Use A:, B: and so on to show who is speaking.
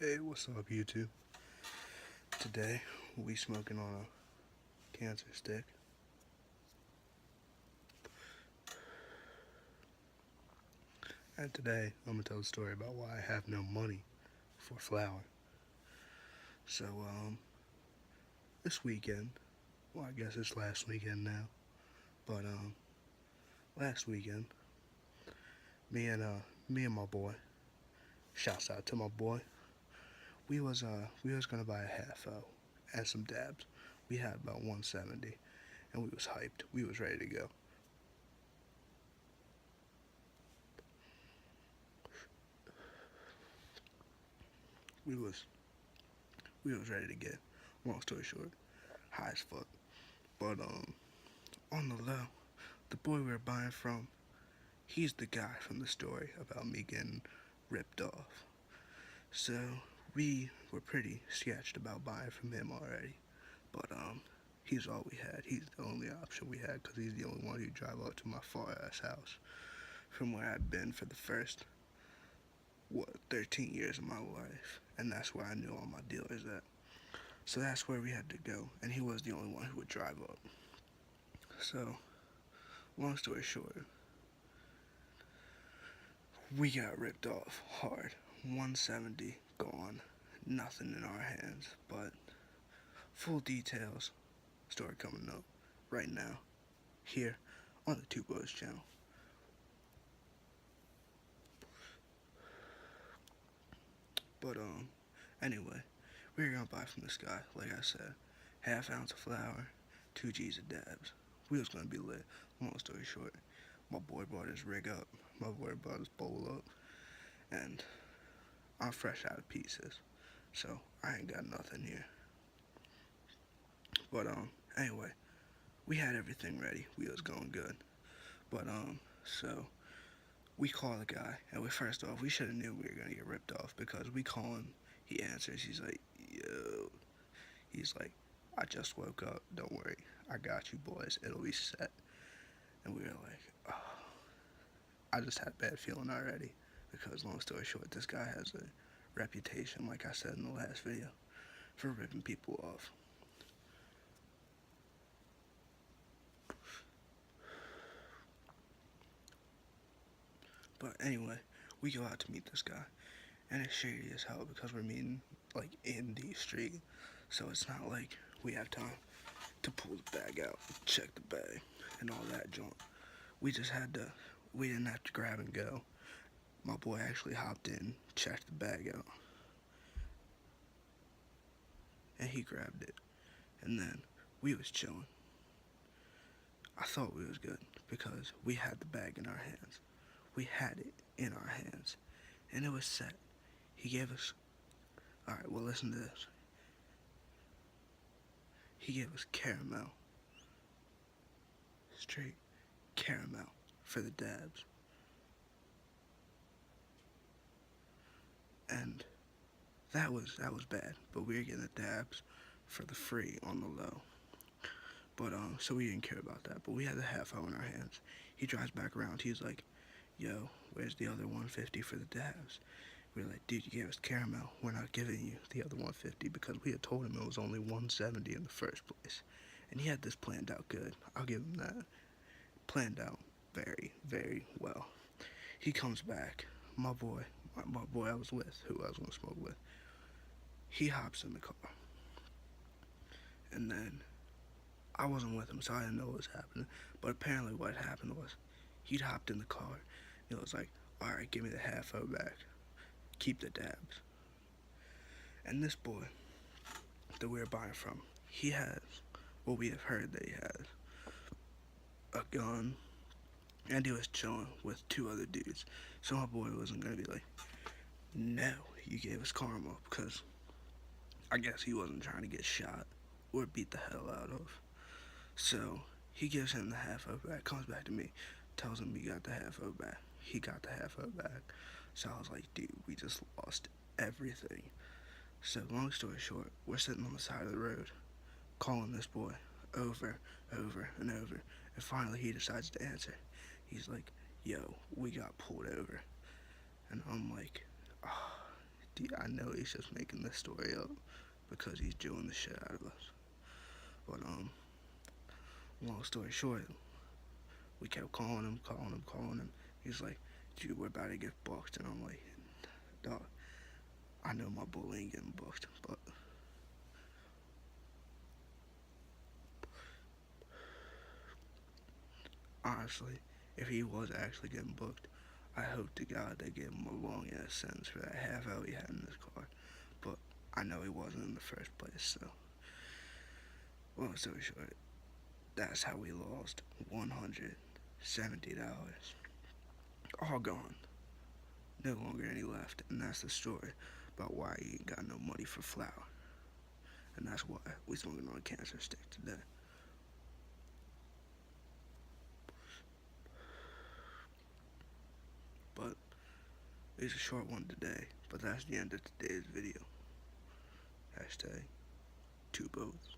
A: Hey, what's up, YouTube? Today we smoking on a cancer stick, and today I'm gonna tell a story about why I have no money for flour. So, this weekend, well, I guess it's last weekend now, but last weekend, me and me and my boy, shouts out to my boy, we was gonna buy a half O and some dabs. We had about 170, and we was hyped. We was ready to go. We was we was ready to get. Long story short, high as fuck. But on the low, the boy we were buying from, he's the guy from the story about me getting ripped off. So we were pretty sketched about buying from him already. But he's all we had. He's the only option we had because he's the only one who drive up to my far ass house from where I've been for the first 13 years of my life, and that's where I knew all my dealers at. So that's where we had to go, and he was the only one who would drive up. So long story short, we got ripped off hard. 170 gone, nothing in our hands. But full details, story coming up right now here on the Two Boys channel. But anyway, we were gonna buy from this guy, like I said, half ounce of flour, 2 G's of dabs. We was gonna be lit. Long story short, my boy brought his rig up, my boy brought his bowl up, and I'm fresh out of pieces, so I ain't got nothing here. But anyway, we had everything ready. We was going good. But so we call the guy, and we first off we should have knew we were gonna get ripped off because we call him. He answers. He's like, "Yo," he's like, "I just woke up. Don't worry, I got you, boys. It'll be set." And we were like, "Oh," I just had a bad feeling already because long story short, this guy has a reputation, like I said in the last video, for ripping people off. But anyway, we go out to meet this guy, and it's shady as hell because we're meeting like in the street, so it's not like we have time to pull the bag out, check the bag, and all that junk. We just had to. We didn't have to grab and go. My boy actually hopped in, checked the bag out, and he grabbed it. And then we was chilling. I thought we was good because we had the bag in our hands. We had it in our hands, and it was set. He gave us. All right, well, listen to this. He gave us caramel, straight caramel for the dabs. And that was bad. But we were getting the dabs for the free on the low. But so we didn't care about that. But we had the half hour in our hands. He drives back around. He's like, "Yo, where's the other 150 for the dabs?" We were like, "Dude, you gave us caramel. We're not giving you the other 150 because we had told him it was only 170 in the first place." And he had this planned out good. I'll give him that. Planned out very, very well. He comes back. My boy I was with, who I was gonna smoke with, he hops in the car, and then I wasn't with him, so I didn't know what was happening. But apparently, what happened was he'd hopped in the car. And it was like, "All right, give me the half O back. Keep the dabs." And this boy that we were buying from, he has what we have heard that he has a gun, and he was chilling with 2 other dudes. So my boy wasn't gonna be like, "No, you gave us karma," because I guess he wasn't trying to get shot or beat the hell out of. So he gives him the half O back, comes back to me, tells him he got the half O back. He got the half O back. So I was like, "Dude, we just lost everything." So long story short, we're sitting on the side of the road, calling this boy over, and over. And finally he decides to answer. He's like, "Yo, we got pulled over." And I'm like, "Oh, I know he's just making this story up because he's doing the shit out of us. But long story short, we kept calling him. He's like, dude, we're about to get booked, and I'm like, dog, I know my bull ain't getting booked, but honestly, if he was actually getting booked, I hope to God they gave him a long ass sentence for that half hour he had in his car. But I know he wasn't in the first place, so long story short, that's how we lost $170. All gone. No longer any left. And that's the story about why he ain't got no money for flour. And that's why we smoking on a cancer stick today. But it's a short one today. But that's the end of today's video. Hashtag two boats.